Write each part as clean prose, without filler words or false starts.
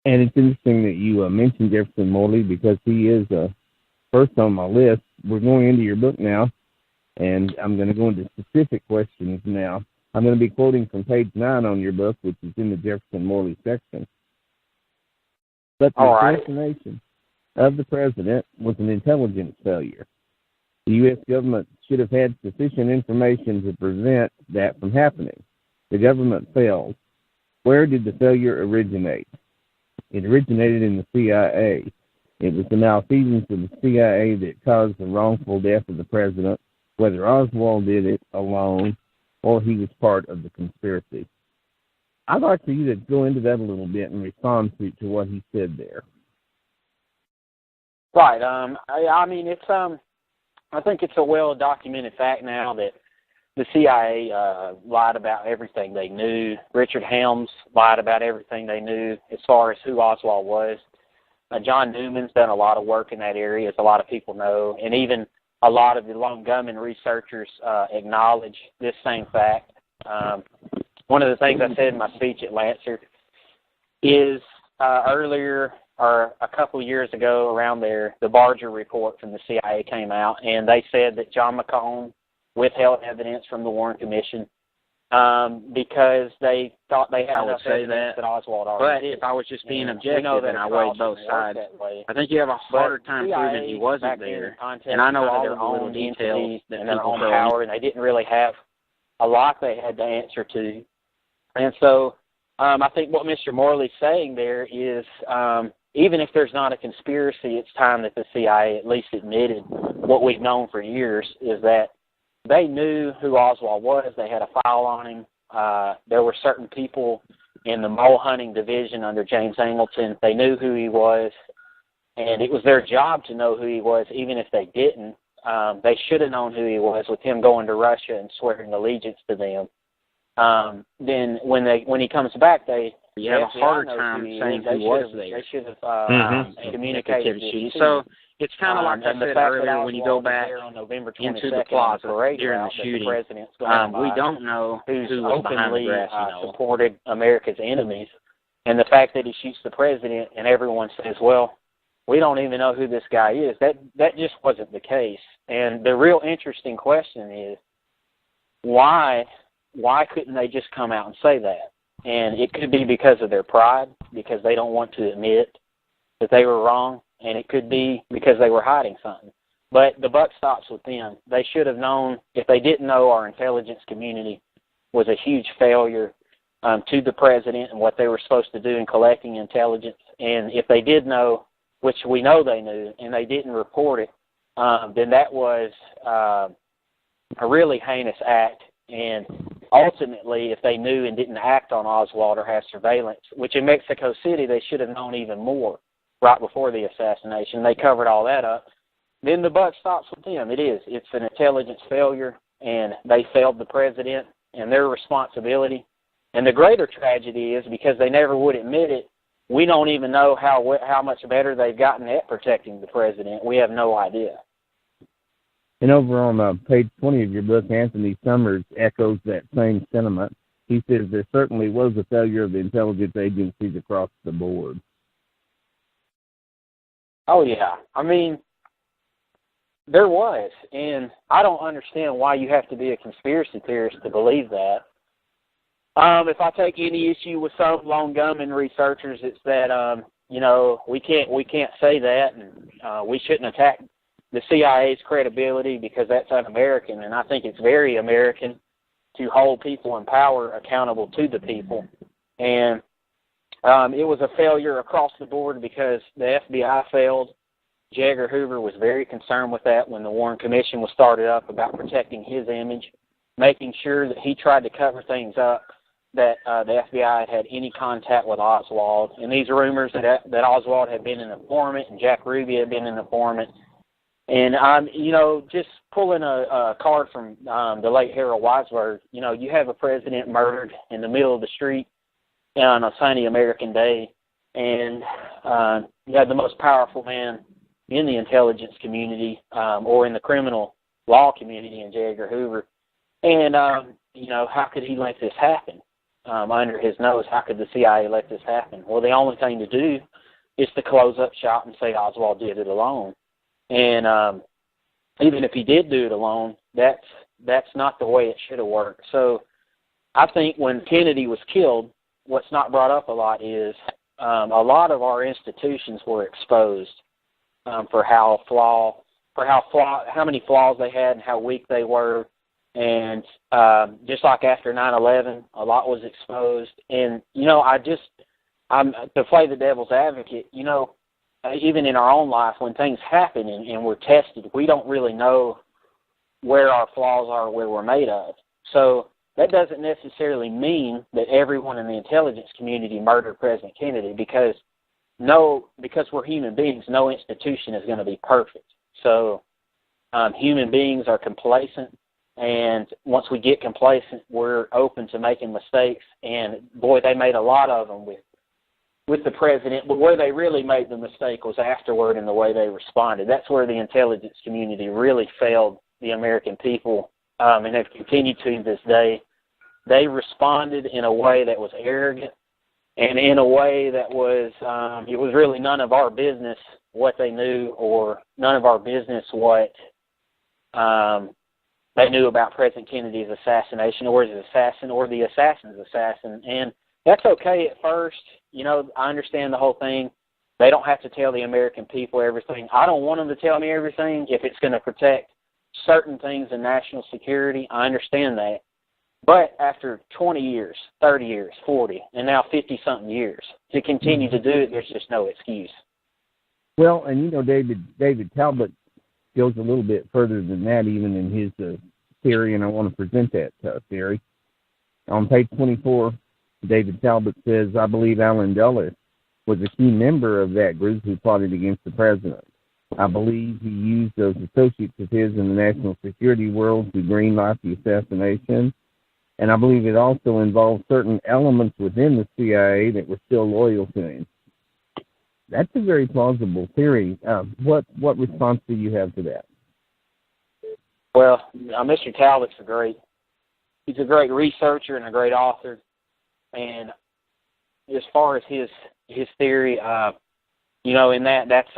And it's interesting that you mentioned Jefferson Morley because he is first on my list. We're going into your book now, and I'm going to go into specific questions now. I'm going to be quoting from page 9 on your book, which is in the Jefferson Morley section. But the assassination of the president was an intelligence failure. The U.S. government should have had sufficient information to prevent that from happening. The government failed. Where did the failure originate? It originated in the CIA. It was the malfeasance of the CIA that caused the wrongful death of the president, whether Oswald did it alone or he was part of the conspiracy. I'd like for you to go into that a little bit and respond to what he said there. Right. I mean, it's I think it's a well-documented fact now that the CIA lied about everything they knew. Richard Helms lied about everything they knew as far as who Oswald was. John Newman's done a lot of work in that area, as a lot of people know, and even a lot of the Lone Gunman researchers acknowledge this same fact. One of the things I said in my speech at Lancer is earlier, or a couple of years ago around there, the Barger report from the CIA came out, and they said that John McCone withheld evidence from the Warren Commission because they thought they had enough evidence that Oswald already did. If I was just being objective and I weighed both sides, I think you have a harder time proving he wasn't there. And I know all the little details that and their own power, and they didn't really have a lot they had to answer to. And so I think what Mr. Morley's saying there is even if there's not a conspiracy, it's time that the CIA at least admitted what we've known for years, is that they knew who Oswald was. They had a file on him. There were certain people in the mole hunting division under James Angleton. They knew who he was, and it was their job to know who he was, even if they didn't. They should have known who he was with him going to Russia and swearing allegiance to them. Then when he comes back, you have a harder time saying who was there. They should have communicated. So it's kind of like I said earlier, when you go back into the plaza during the shooting, we don't know who was behind the grassy knoll. Supported America's enemies, and the fact that he shoots the president and everyone says, well, we don't even know who this guy is, that just wasn't the case. And the real interesting question is, why couldn't they just come out and say that? And it could be because of their pride, because they don't want to admit that they were wrong, and it could be because they were hiding something. But the buck stops with them. They should have known. If they didn't know, our intelligence community was a huge failure to the president and what they were supposed to do in collecting intelligence. And if they did know, which we know they knew, and they didn't report it, then that was a really heinous act. And ultimately, if they knew and didn't act on Oswald or have surveillance, which in Mexico City they should have known even more right before the assassination, they covered all that up, then the buck stops with them. It's an intelligence failure, and they failed the president and their responsibility. And the greater tragedy is, because they never would admit it, we don't even know how much better they've gotten at protecting the president. We have no idea. And over on page 20 of your book, Anthony Summers echoes that same sentiment. He says there certainly was a failure of the intelligence agencies across the board. Oh, yeah. I mean, there was. And I don't understand why you have to be a conspiracy theorist to believe that. If I take any issue with some Lone Gunman researchers, it's that, we can't say that, and we shouldn't attack the CIA's credibility because that's un-American, and I think it's very American to hold people in power accountable to the people. And it was a failure across the board because the FBI failed. J. Edgar Hoover was very concerned with that when the Warren Commission was started up, about protecting his image, making sure that he tried to cover things up, that the FBI had any contact with Oswald. And these rumors that Oswald had been an informant and Jack Ruby had been an informant. And, just pulling a card from the late Harold Weisberg, you have a president murdered in the middle of the street on a sunny American day, and you have the most powerful man in the intelligence community or in the criminal law community in J. Edgar Hoover. And, how could he let this happen? under his nose. How could the CIA let this happen? Well, the only thing to do is to close up shop and say Oswald did it alone. And even if he did do it alone, that's not the way it should have worked. So I think when Kennedy was killed, what's not brought up a lot is a lot of our institutions were exposed for how many flaws they had and how weak they were. And just like after 9/11, a lot was exposed. And, I'm to play the devil's advocate, even in our own life, when things happen and we're tested, we don't really know where our flaws are, where we're made of. So that doesn't necessarily mean that everyone in the intelligence community murdered President Kennedy, because we're human beings, no institution is going to be perfect. So human beings are complacent, and once we get complacent, we're open to making mistakes. And boy, they made a lot of them with the president, but where they really made the mistake was afterward in the way they responded. That's where the intelligence community really failed the American people, and have continued to this day. They responded in a way that was arrogant, and in a way that was, it was really none of our business what they knew, or none of our business what they knew about President Kennedy's assassination, or his assassin, or the assassin's assassin. And that's okay at first. I understand the whole thing. They don't have to tell the American people everything. I don't want them to tell me everything if it's going to protect certain things in national security. I understand that. But after 20 years, 30 years, 40, and now 50-something years, to continue to do it, there's just no excuse. Well, and David Talbot goes a little bit further than that, even in his theory, and I want to present that theory. On page 24, David Talbot says, I believe Allen Dulles was a key member of that group who plotted against the president. I believe he used those associates of his in the national security world to greenlight the assassination. And I believe it also involved certain elements within the CIA that were still loyal to him. That's a very plausible theory. What response do you have to that? Well, Mr. Talbot's he's a great researcher and a great author. And as far as his theory, in that's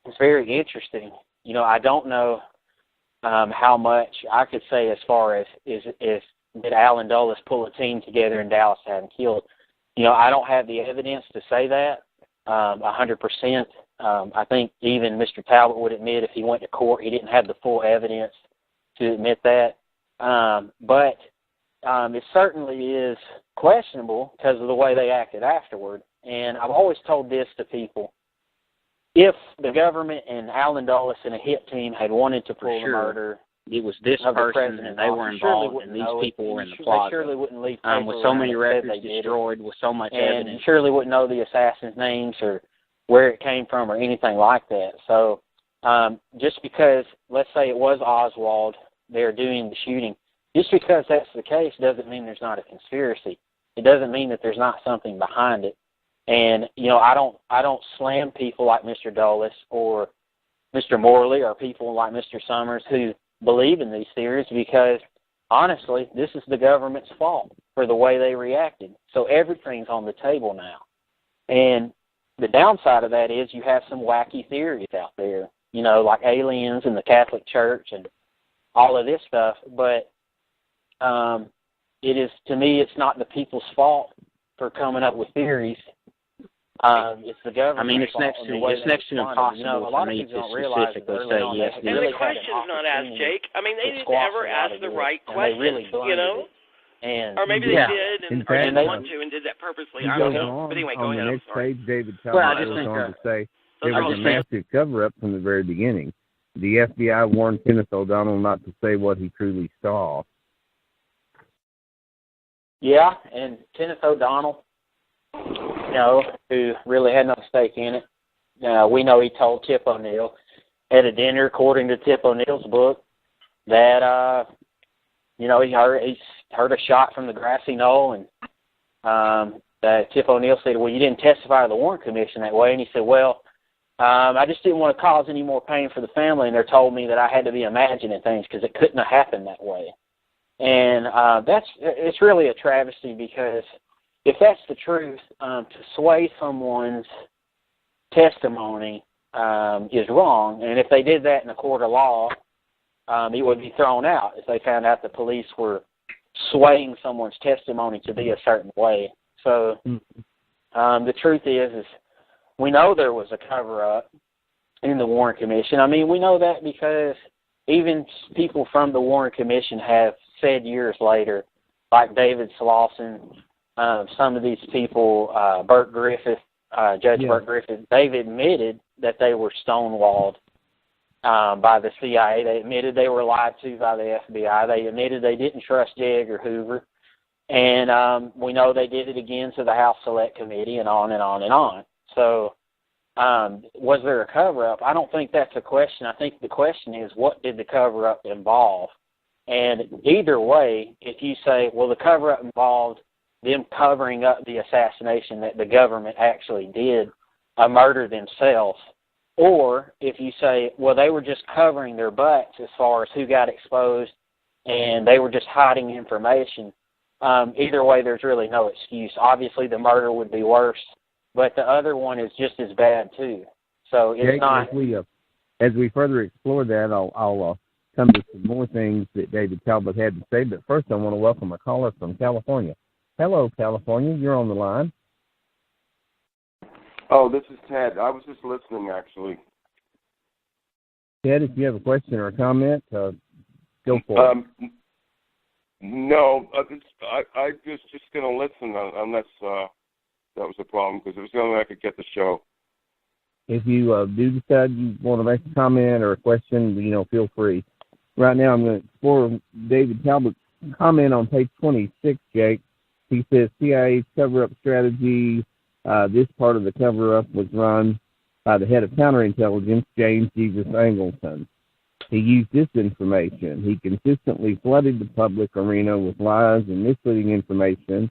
it's very interesting. I don't know how much I could say as far as did Allen Dulles pull a team together in Dallas to have him killed. I don't have the evidence to say that 100%. I think even Mr. Talbot would admit if he went to court, he didn't have the full evidence to admit that. But it certainly is questionable because of the way they acted afterward. And I've always told this to people. If the government and Allen Dulles and a hit team had wanted to pull the murder, it was this person and they were involved, and these people were in the plaza. They surely wouldn't leave with so many records destroyed, with so much evidence. And surely wouldn't know the assassin's names or where it came from or anything like that. So just because, let's say it was Oswald there doing the shooting, just because that's the case doesn't mean there's not a conspiracy. It doesn't mean that there's not something behind it. And, I don't slam people like Mr. Dulles or Mr. Morley or people like Mr. Summers who believe in these theories, because, honestly, this is the government's fault for the way they reacted. So everything's on the table now. And the downside of that is you have some wacky theories out there, like aliens and the Catholic Church and all of this stuff. But it is, to me, it's not the people's fault for coming up with theories. It's the government. I mean, it's next to impossible for me to specifically say yes. And the question's not asked, Jake. I mean, they didn't ever ask the right questions, And or maybe they did, or didn't want to, and did that purposely. I don't know. But anyway, go ahead. On the next page, David Talbot goes on to say there was a massive cover-up from the very beginning. The FBI warned Kenneth O'Donnell not to say what he truly saw. Yeah, and Kenneth O'Donnell, who really had no stake in it. We know he told Tip O'Neill at a dinner, according to Tip O'Neill's book, that he heard a shot from the grassy knoll, and Tip O'Neill said, "Well, you didn't testify to the Warren Commission that way," and he said, "Well, I just didn't want to cause any more pain for the family, and they told me that I had to be imagining things because it couldn't have happened that way." And it's really a travesty, because if that's the truth, to sway someone's testimony is wrong. And if they did that in a court of law, it would be thrown out if they found out the police were swaying someone's testimony to be a certain way. So the truth is we know there was a cover-up in the Warren Commission. I mean, we know that because even people from the Warren Commission have said years later, like David Slauson, some of these people, Burt Griffith, Judge Burt Griffith, they've admitted that they were stonewalled by the CIA. They admitted they were lied to by the FBI. They admitted they didn't trust J. Edgar Hoover. And we know they did it again to the House Select Committee, and on and on and on. So was there a cover-up? I don't think that's a question. I think the question is, what did the cover-up involve? And either way, if you say, well, the cover-up involved them covering up the assassination that the government actually did, a murder themselves, or if you say, well, they were just covering their butts as far as who got exposed and they were just hiding information, either way, there's really no excuse. Obviously, the murder would be worse, but the other one is just as bad, too. So it's not... As we further explore that, I'll come to some more things that David Talbot had to say, but first I want to welcome a caller from California. Hello, California. You're on the line. Oh, this is Ted. I was just listening, actually. Ted, if you have a question or a comment, go for it. No, I was just going to listen unless that was a problem, because it was the only way I could get the show. If you do decide you want to make a comment or a question, feel free. Right now I'm going to explore David Talbot's comment on page 26, Jake. He says CIA's cover-up strategy, this part of the cover-up was run by the head of counterintelligence, James Jesus Angleton. He used disinformation. He consistently flooded the public arena with lies and misleading information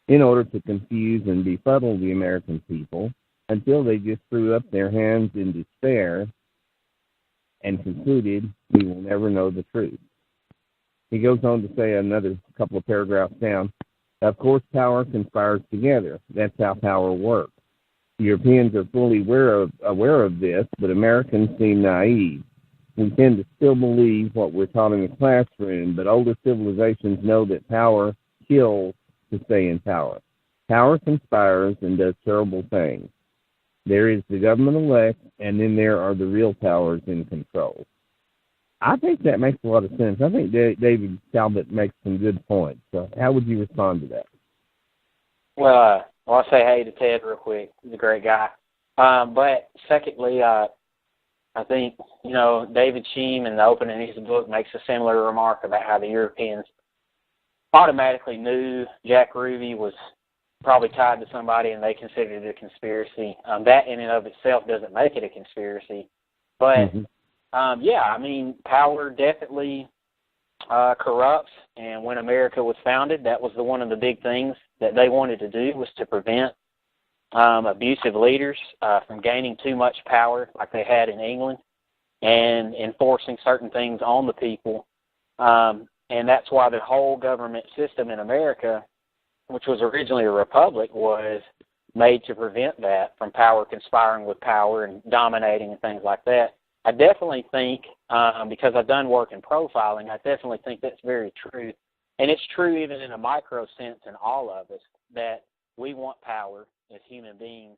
in order to confuse and befuddle the American people until they just threw up their hands in despair and concluded, we will never know the truth. He goes on to say another couple of paragraphs down, of course, power conspires together. That's how power works. Europeans are fully aware of this, but Americans seem naive. We tend to still believe what we're taught in the classroom, but older civilizations know that power kills to stay in power. Power conspires and does terrible things. There is the government-elect, and then there are the real powers in control. I think that makes a lot of sense. I think David Talbot makes some good points. So how would you respond to that? Well, I'll say hey to Ted real quick. He's a great guy. But secondly, I think, David Sheem in the opening of his book makes a similar remark about how the Europeans automatically knew Jack Ruby was probably tied to somebody and they considered it a conspiracy. That in and of itself doesn't make it a conspiracy. But, power definitely corrupts. And when America was founded, that was one of the big things that they wanted to do, was to prevent abusive leaders from gaining too much power like they had in England and enforcing certain things on the people. And that's why the whole government system in America, which was originally a republic, was made to prevent that, from power conspiring with power and dominating and things like that. I definitely think, because I've done work in profiling, I definitely think that's very true. And it's true even in a micro sense in all of us, that we want power as human beings.